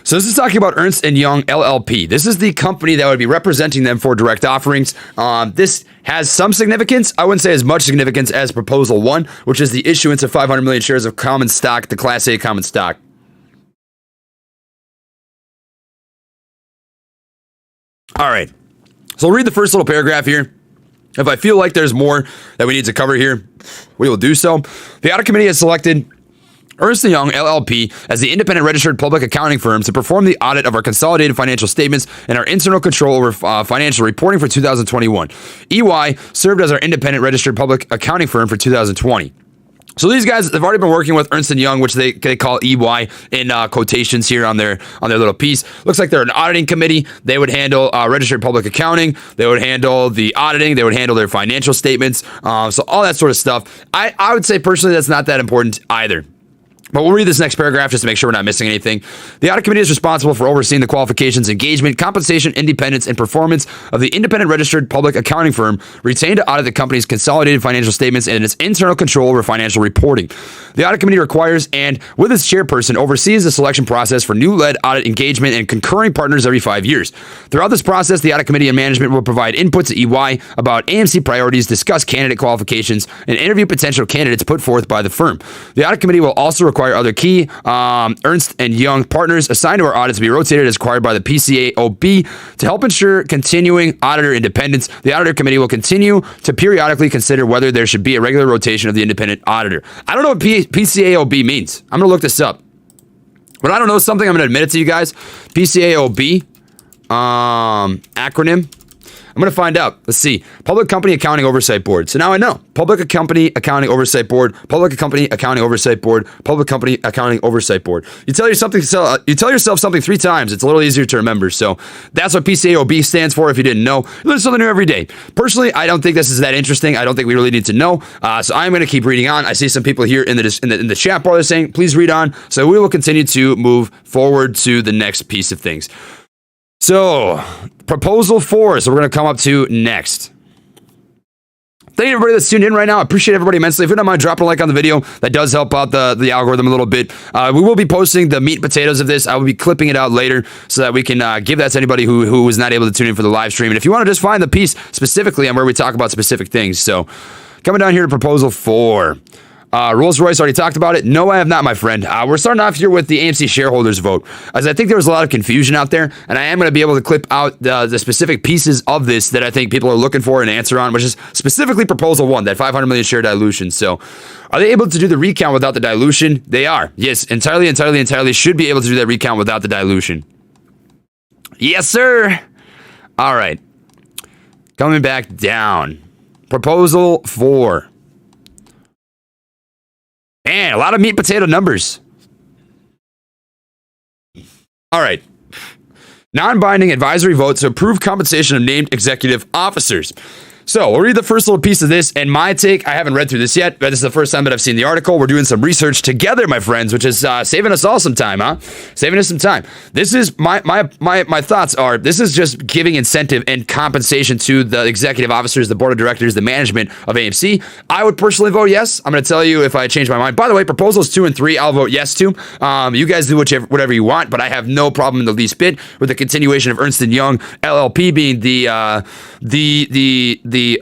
So this is talking about Ernst & Young LLP. This is the company that would be representing them for direct offerings. This has some significance. I wouldn't say as much significance as Proposal 1, which is the issuance of 500 million shares of common stock, the Class A common stock. All right. So I'll read the first little paragraph here. If I feel like there's more that we need to cover here, we will do so. The audit committee has selected Ernst & Young LLP as the independent registered public accounting firm to perform the audit of our consolidated financial statements and our internal control over financial reporting for 2021. EY served as our independent registered public accounting firm for 2020. So these guys, they've already been working with Ernst & Young, which they call EY in quotations here on their little piece. Looks like they're an auditing committee. They would handle registered public accounting. They would handle the auditing. They would handle their financial statements. So all that sort of stuff. I would say personally that's not that important either. But we'll read this next paragraph just to make sure we're not missing anything. The audit committee is responsible for overseeing the qualifications, engagement, compensation, independence, and performance of the independent registered public accounting firm retained to audit the company's consolidated financial statements and its internal control over financial reporting. The audit committee requires and, with its chairperson, oversees the selection process for new lead audit engagement and concurring partners every 5 years. Throughout this process, the audit committee and management will provide input to EY about AMC priorities, discuss candidate qualifications, and interview potential candidates put forth by the firm. The audit committee will also require other key Ernst & Young partners assigned to our audit to be rotated as required by the PCAOB to help ensure continuing auditor independence. The auditor committee will continue to periodically consider whether there should be a regular rotation of the independent auditor. I don't know what PCAOB means. I'm going to look this up. When I don't know something, I'm going to admit it to you guys. PCAOB acronym. I'm going to find out. Let's see. Public Company Accounting Oversight Board. So now I know. Public Company Accounting Oversight Board. Public Company Accounting Oversight Board. Public Company Accounting Oversight Board. You tell yourself something 3 times. It's a little easier to remember. So that's what PCAOB stands for. If you didn't know, you learn something new every day. Personally, I don't think this is that interesting. I don't think we really need to know. So I'm going to keep reading on. I see some people here in the chat bar saying, please read on. So we will continue to move forward to the next piece of things. So, proposal 4. So we're going to come up to next. Thank you everybody that's tuned in right now. I appreciate everybody immensely. If you don't mind dropping a like on the video, that does help out the algorithm a little bit. We will be posting the meat and potatoes of this. I will be clipping it out later so that we can give that to anybody who was not able to tune in for the live stream. And if you want to just find the piece specifically on where we talk about specific things. So, coming down here to proposal 4. Rolls-Royce, already talked about it. No, I have not, my friend. We're starting off here with the AMC Shareholders Vote, as I think there was a lot of confusion out there, and I am going to be able to clip out the specific pieces of this that I think people are looking for an answer on, which is specifically Proposal 1, that 500 million share dilution. So, are they able to do the recount without the dilution? They are. Yes, entirely should be able to do that recount without the dilution. Yes, sir. All right. Coming back down. Proposal 4. Man, a lot of meat and potato numbers. All right. Non-binding advisory vote to approve compensation of named executive officers. So we'll read the first little piece of this, and my take, I haven't read through this yet, but this is the first time that I've seen the article. We're doing some research together, my friends, which is saving us all some time, huh? Saving us some time. This is my thoughts are, this is just giving incentive and compensation to the executive officers, the board of directors, the management of AMC. I would personally vote yes. I'm going to tell you if I change my mind. By the way, proposals 2 and 3, I'll vote yes to. You guys do whatever you want, but I have no problem in the least bit with the continuation of Ernst & Young LLP being the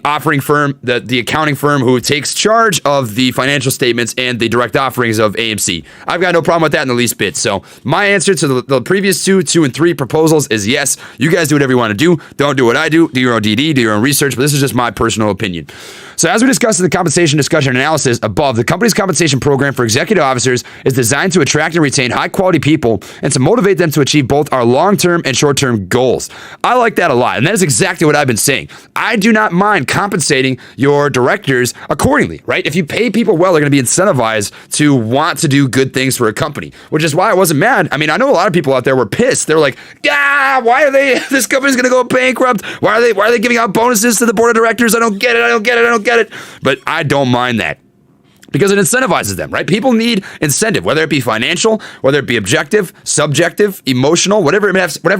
offering firm, the accounting firm who takes charge of the financial statements and the direct offerings of AMC. I've got no problem with that in the least bit. So my answer to the previous 2 and 3 proposals is yes. You guys do whatever you want to do. Don't do what I do. Do your own DD, do your own research, but this is just my personal opinion. So as we discussed in the compensation discussion analysis above, the company's compensation program for executive officers is designed to attract and retain high-quality people and to motivate them to achieve both our long-term and short-term goals. I like that a lot, and that is exactly what I've been saying. I do not mind compensating your directors accordingly, right? If you pay people well, they're going to be incentivized to want to do good things for a company, which is why I wasn't mad. I mean, I know a lot of people out there were pissed. They're like, why are this company's going to go bankrupt? Why are they giving out bonuses to the board of directors? I don't get it. But I don't mind that. Because it incentivizes them, right? People need incentive, whether it be financial, whether it be objective, subjective, emotional, whatever you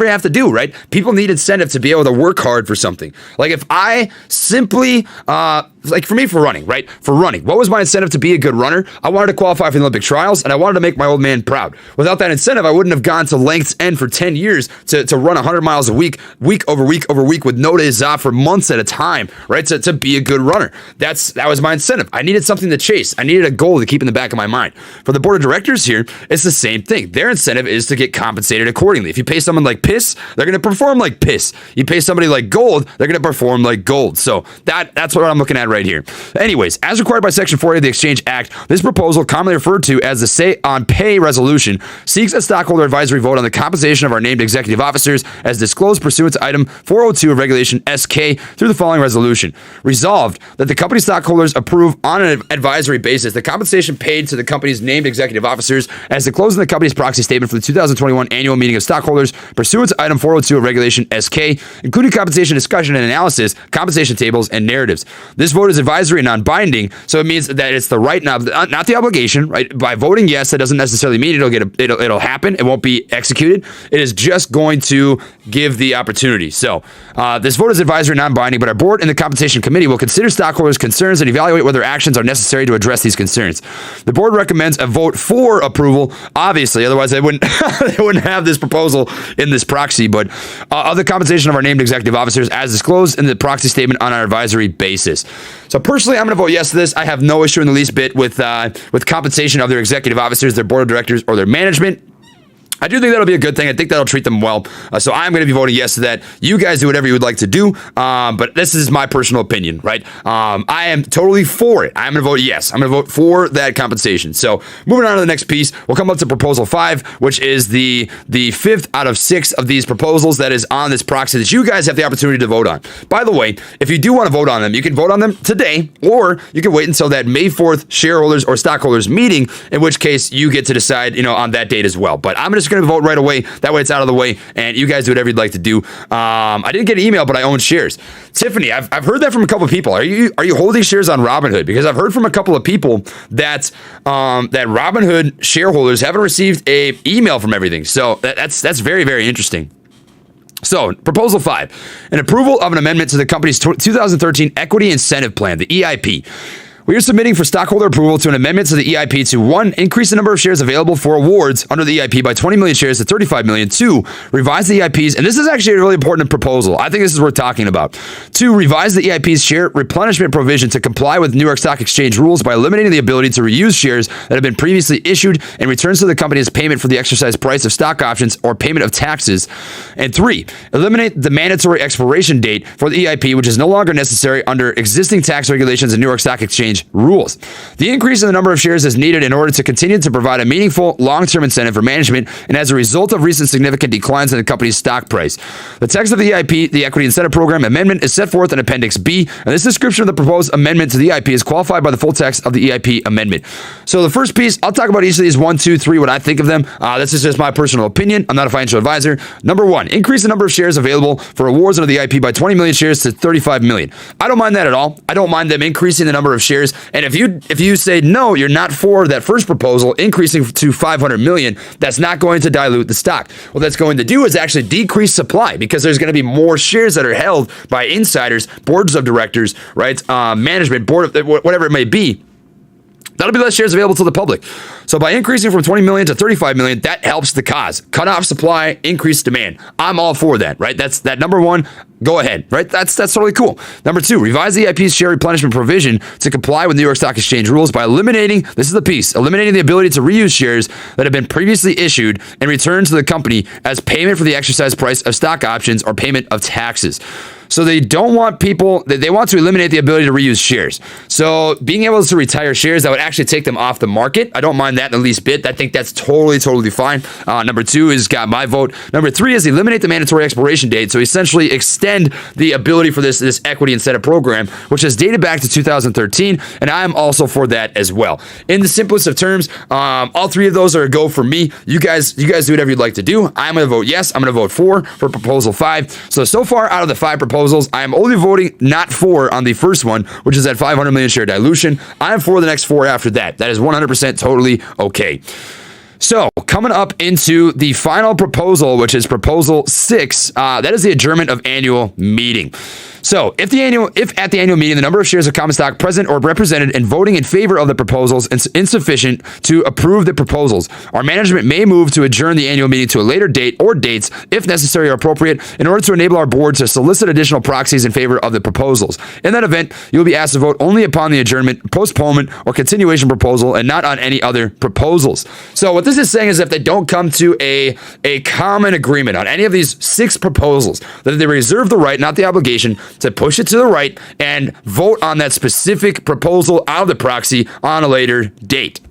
have to do, right? People need incentive to be able to work hard for something. Like if I simply, like for me, for running, right? For running, what was my incentive to be a good runner? I wanted to qualify for the Olympic trials, and I wanted to make my old man proud. Without that incentive, I wouldn't have gone to Lengths End for 10 years to run 100 miles a week, week over week with no days off for months at a time, right? To be a good runner. That was my incentive. I needed something to chase. I needed a goal to keep in the back of my mind. For the board of directors here, it's the same thing. Their incentive is to get compensated accordingly. If you pay someone like piss, they're going to perform like piss. You pay somebody like gold, they're going to perform like gold. So that's what I'm looking at right here. Anyways, as required by Section 40 of the Exchange Act, this proposal, commonly referred to as the Say on Pay resolution, seeks a stockholder advisory vote on the compensation of our named executive officers as disclosed pursuant to Item 402 of Regulation SK through the following resolution. Resolved that the company stockholders approve on an advisory basis the compensation paid to the company's named executive officers as disclosed in the company's proxy statement for the 2021 annual meeting of stockholders pursuant to Item 402 of Regulation SK, including compensation discussion and analysis, compensation tables, and narratives. This vote is advisory and non-binding, so it means that it's the right, not the obligation, right? By voting yes, that doesn't necessarily mean it'll happen. It won't be executed. It is just going to give the opportunity. So this vote is advisory and non-binding, but our board and the compensation committee will consider stockholders' concerns and evaluate whether actions are necessary to address these concerns. The board recommends a vote for approval, obviously, otherwise they wouldn't they wouldn't have this proposal in this proxy, but of the compensation of our named executive officers as disclosed in the proxy statement on an advisory basis. So personally, I'm going to vote yes to this. I have no issue in the least bit with compensation of their executive officers, their board of directors, or their management. I do think that'll be a good thing. I think that'll treat them well. So I'm going to be voting yes to that. You guys do whatever you would like to do. But this is my personal opinion, right? I am totally for it. I'm going to vote yes. I'm going to vote for that compensation. So moving on to the next piece, we'll come up to Proposal 5, which is the fifth out of 6 of these proposals that is on this proxy that you guys have the opportunity to vote on. By the way, if you do want to vote on them, you can vote on them today, or you can wait until that May 4th shareholders or stockholders meeting, in which case you get to decide, on that date as well. But I'm just going to vote right away. That way it's out of the way, and you guys do whatever you'd like to do. I didn't get an email, but I own shares. Tiffany, I've heard that from a couple of people. Are you holding shares on Robinhood? Because I've heard from a couple of people that that Robinhood shareholders haven't received a email from everything. So that's very, very interesting. So, Proposal 5, an approval of an amendment to the company's 2013 Equity Incentive Plan, the EIP. We are submitting for stockholder approval to an amendment to the EIP to 1, increase the number of shares available for awards under the EIP by 20 million shares to 35 million. 2, revise the EIPs, and this is actually a really important proposal. I think this is worth talking about. 2, revise the EIP's share replenishment provision to comply with New York Stock Exchange rules by eliminating the ability to reuse shares that have been previously issued and returns to the company as payment for the exercise price of stock options or payment of taxes. And 3, eliminate the mandatory expiration date for the EIP, which is no longer necessary under existing tax regulations and New York Stock Exchange rules. The increase in the number of shares is needed in order to continue to provide a meaningful long-term incentive for management and as a result of recent significant declines in the company's stock price. The text of the EIP, the Equity Incentive Program Amendment, is set forth in Appendix B, and this description of the proposed amendment to the EIP is qualified by the full text of the EIP amendment. So the first piece, I'll talk about each of these 1, 2, 3, what I think of them. This is just my personal opinion. I'm not a financial advisor. Number 1, increase the number of shares available for awards under the EIP by 20 million shares to 35 million. I don't mind that at all. I don't mind them increasing the number of shares. And if you say no, you're not for that first proposal, increasing to 500 million, that's not going to dilute the stock. What that's going to do is actually decrease supply because there's going to be more shares that are held by insiders, boards of directors, right? Management, board of whatever it may be. That'll be less shares available to the public. So by increasing from 20 million to 35 million, that helps the cause. Cut off supply, increase demand. I'm all for that, right? That's that number 1. Go ahead, right? That's totally cool. Number 2, revise the EIP's share replenishment provision to comply with New York Stock Exchange rules by eliminating, this is the piece, eliminating the ability to reuse shares that have been previously issued and returned to the company as payment for the exercise price of stock options or payment of taxes. So they don't want people, they want to eliminate the ability to reuse shares. So being able to retire shares, that would actually take them off the market. I don't mind that in the least bit. I think that's totally fine. Number 2 is got my vote. Number 3 is eliminate the mandatory expiration date. So essentially extend the ability for this equity incentive program, which is dated back to 2013. And I'm also for that as well. In the simplest of terms, all 3 of those are a go for me. You guys do whatever you'd like to do. I'm going to vote yes. I'm going to vote for Proposal 5. So far out of the 5 proposals, I am only voting not for on the first one, which is that 500 million share dilution. I am for the next 4 after that. That is 100% totally okay. So coming up into the final proposal, which is Proposal 6, that is the adjournment of annual meeting. So if at the annual meeting the number of shares of common stock present or represented and voting in favor of the proposals is insufficient to approve the proposals, our management may move to adjourn the annual meeting to a later date or dates, if necessary or appropriate, in order to enable our board to solicit additional proxies in favor of the proposals. In that event, you will be asked to vote only upon the adjournment, postponement, or continuation proposal and not on any other proposals. So what this is saying is if they don't come to a common agreement on any of these 6 proposals, that they reserve the right, not the obligation, to push it to the right and vote on that specific proposal out of the proxy on a later date.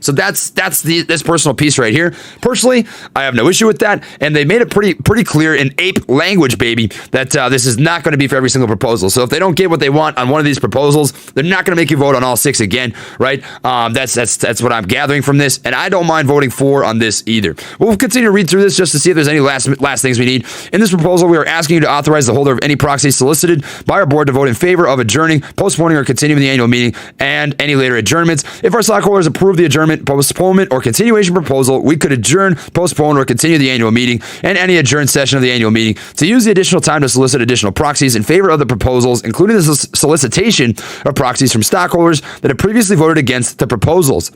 So that's this personal piece right here. Personally, I have no issue with that, and they made it pretty clear in ape language, baby, that this is not going to be for every single proposal. So if they don't get what they want on one of these proposals, they're not going to make you vote on all 6 again, right? That's what I'm gathering from this, and I don't mind voting for on this either. We'll continue to read through this just to see if there's any last things we need. In this proposal, we are asking you to authorize the holder of any proxy solicited by our board to vote in favor of adjourning, postponing, or continuing the annual meeting and any later adjournments. If our stockholders approve the adjournment, postponement, or continuation proposal, we could adjourn, postpone, or continue the annual meeting and any adjourned session of the annual meeting to use the additional time to solicit additional proxies in favor of the proposals, including the solicitation of proxies from stockholders that have previously voted against the proposals.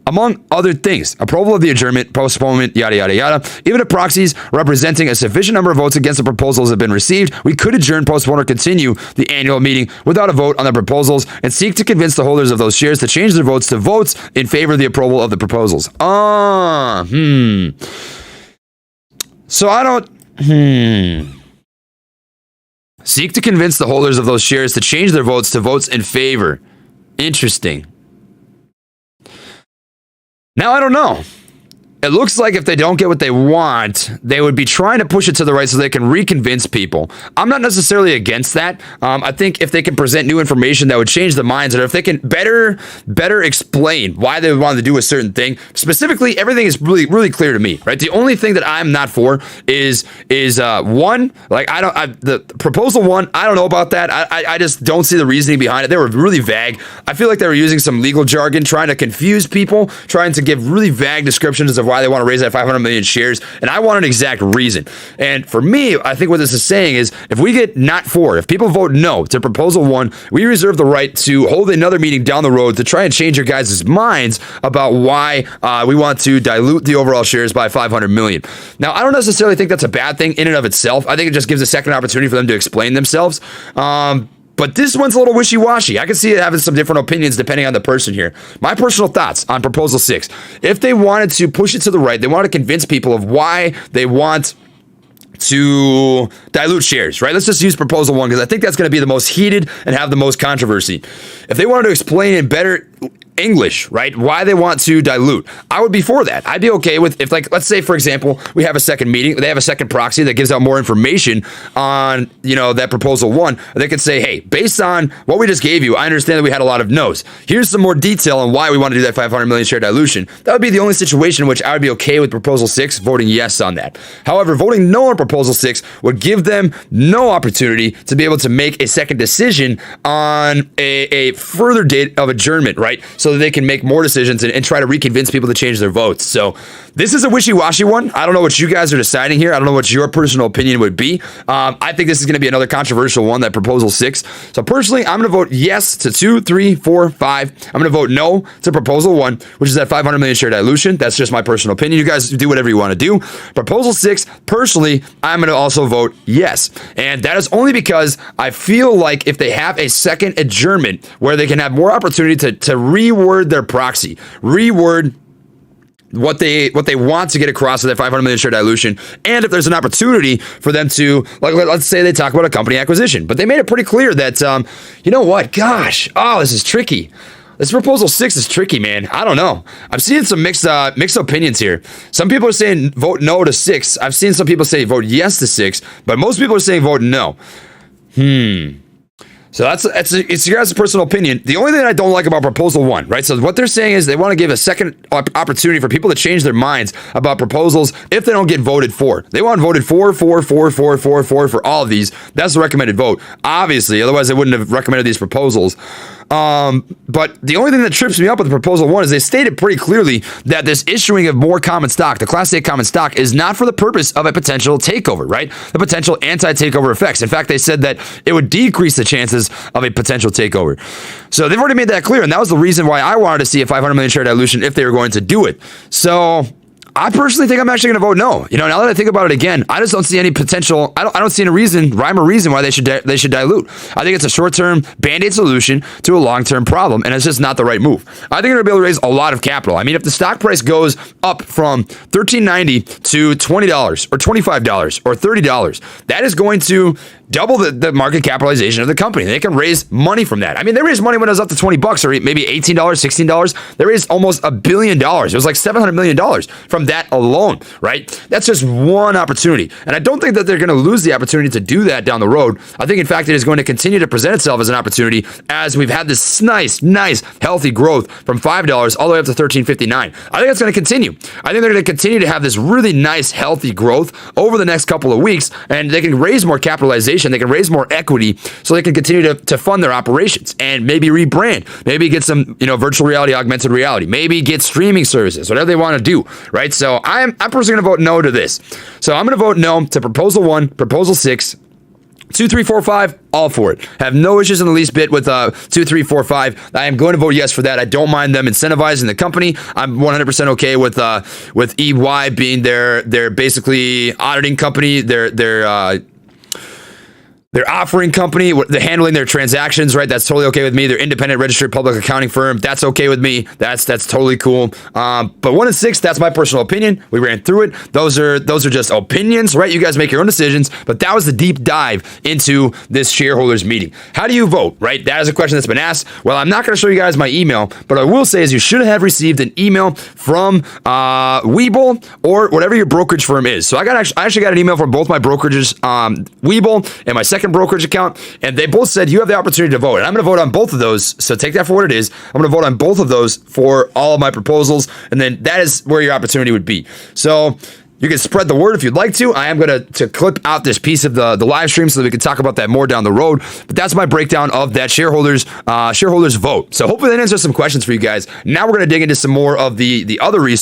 Among other things, approval of the adjournment, postponement, yada, yada, yada. Even if proxies representing a sufficient number of votes against the proposals have been received, we could adjourn, postpone, or continue the annual meeting without a vote on the proposals and seek to convince the holders of those shares to change their votes to votes in favor of the approval of the proposals. So I don't, Seek to convince the holders of those shares to change their votes to votes in favor. Interesting. Now, I don't know. It looks like if they don't get what they want, they would be trying to push it to the right so they can reconvince people. I'm not necessarily against that. I think if they can present new information that would change the minds, or if they can better explain why they wanted to do a certain thing. Specifically, everything is really clear to me, right? The only thing that I'm not for is one, like the proposal one, I don't know about that. I just don't see the reasoning behind it. They were really vague. I feel like they were using some legal jargon, trying to confuse people, trying to give really vague descriptions of why they want to raise that 500 million shares, and I want an exact reason. And for me, I think what this is saying is if we get not for, if people vote no to proposal 1, we reserve the right to hold another meeting down the road to try and change your guys' minds about why we want to dilute the overall shares by 500 million. Now, I don't necessarily think that's a bad thing in and of itself. I think it just gives a second opportunity for them to explain themselves. But this one's a little wishy-washy. I can see it having some different opinions depending on the person here. My personal thoughts on Proposal 6. If they wanted to push it to the right, they wanted to convince people of why they want to dilute shares, right? Let's just use Proposal 1 because I think that's going to be the most heated and have the most controversy. If they wanted to explain in better English, right, why they want to dilute, I would be for that. I'd be okay with if, like, let's say, for example, we have a second meeting, they have a second proxy that gives out more information on, that Proposal 1. They could say, hey, based on what we just gave you, I understand that we had a lot of no's. Here's some more detail on why we want to do that 500 million share dilution. That would be the only situation in which I would be okay with Proposal 6 voting yes on that. However, voting no on Proposal 6 would give them no opportunity to be able to make a second decision on a further date of adjournment, right? So that they can make more decisions and try to reconvince people to change their votes. So this is a wishy-washy one. I don't know what you guys are deciding here. I don't know what your personal opinion would be. I think this is going to be another controversial one, that Proposal 6. So personally, I'm going to vote yes to 2, 3, 4, 5. I'm going to vote no to Proposal 1, which is that 500 million share dilution. That's just my personal opinion. You guys do whatever you want to do. Proposal 6, personally, I'm going to also vote yes. And that is only because I feel like if they have a second adjournment where they can have more opportunity to reword their proxy, reword what they want to get across with that 500 million share dilution, and if there's an opportunity for them to, like, let's say they talk about a company acquisition, but they made it pretty clear that, this is tricky. This Proposal 6 is tricky, man. I don't know. I'm seeing some mixed opinions here. Some people are saying vote no to 6. I've seen some people say vote yes to 6, but most people are saying vote no. So it's your guys' personal opinion. The only thing I don't like about Proposal 1, right? So what they're saying is they want to give a second opportunity for people to change their minds about proposals if they don't get voted for. They want voted for all of these. That's the recommended vote. Obviously, otherwise they wouldn't have recommended these proposals. But the only thing that trips me up with Proposal 1 is they stated pretty clearly that this issuing of more common stock, the Class A common stock, is not for the purpose of a potential takeover, right? The potential anti-takeover effects. In fact, they said that it would decrease the chances of a potential takeover. So they've already made that clear, and that was the reason why I wanted to see a 500 million share dilution if they were going to do it. So I personally think I'm actually going to vote no. Now that I think about it again, I just don't see any potential. I don't see any rhyme or reason why they should dilute. I think it's a short-term Band-Aid solution to a long-term problem, and it's just not the right move. I think they're going to be able to raise a lot of capital. I mean, if the stock price goes up from $13.90 to $20 or $25 or $30, that is going to double the market capitalization of the company. They can raise money from that. I mean, they raised money when it was up to $20 or maybe $18, $16. They raised almost $1 billion. It was like $700 million from that alone, right? That's just one opportunity. And I don't think that they're going to lose the opportunity to do that down the road. I think, in fact, it is going to continue to present itself as an opportunity as we've had this nice, healthy growth from $5 all the way up to $13.59. I think that's going to continue. I think they're going to continue to have this really nice, healthy growth over the next couple of weeks, and they can raise more capitalization. They can raise more equity so they can continue to fund their operations and maybe rebrand, maybe get some, virtual reality, augmented reality, maybe get streaming services, whatever they want to do, right? So I'm personally going to vote no to this. So I'm going to vote no to Proposal 1, Proposal 6, 2, 3, 4, 5, all for it. Have no issues in the least bit with 2, 3, 4, 5. I am going to vote yes for that. I don't mind them incentivizing the company. I'm 100% okay with EY being their basically auditing company, their offering company, they're handling their transactions, right? That's totally okay with me. Their independent registered public accounting firm, that's okay with me. That's totally cool. But 1 and 6, that's my personal opinion. We ran through it. Those are just opinions, right? You guys make your own decisions. But that was the deep dive into this shareholders meeting. How do you vote, right? That is a question that's been asked. Well, I'm not going to show you guys my email, but I will say is you should have received an email from Webull or whatever your brokerage firm is. So I actually got an email from both my brokerages, Webull and my second brokerage account, and they both said you have the opportunity to vote. And I'm going to vote on both of those. So take that for what it is. I'm going to vote on both of those for all of my proposals, and then that is where your opportunity would be. So you can spread the word if you'd like to. I am going to clip out this piece of the live stream so that we can talk about that more down the road. But that's my breakdown of that shareholders vote. So hopefully that answers some questions for you guys. Now we're going to dig into some more of the other research.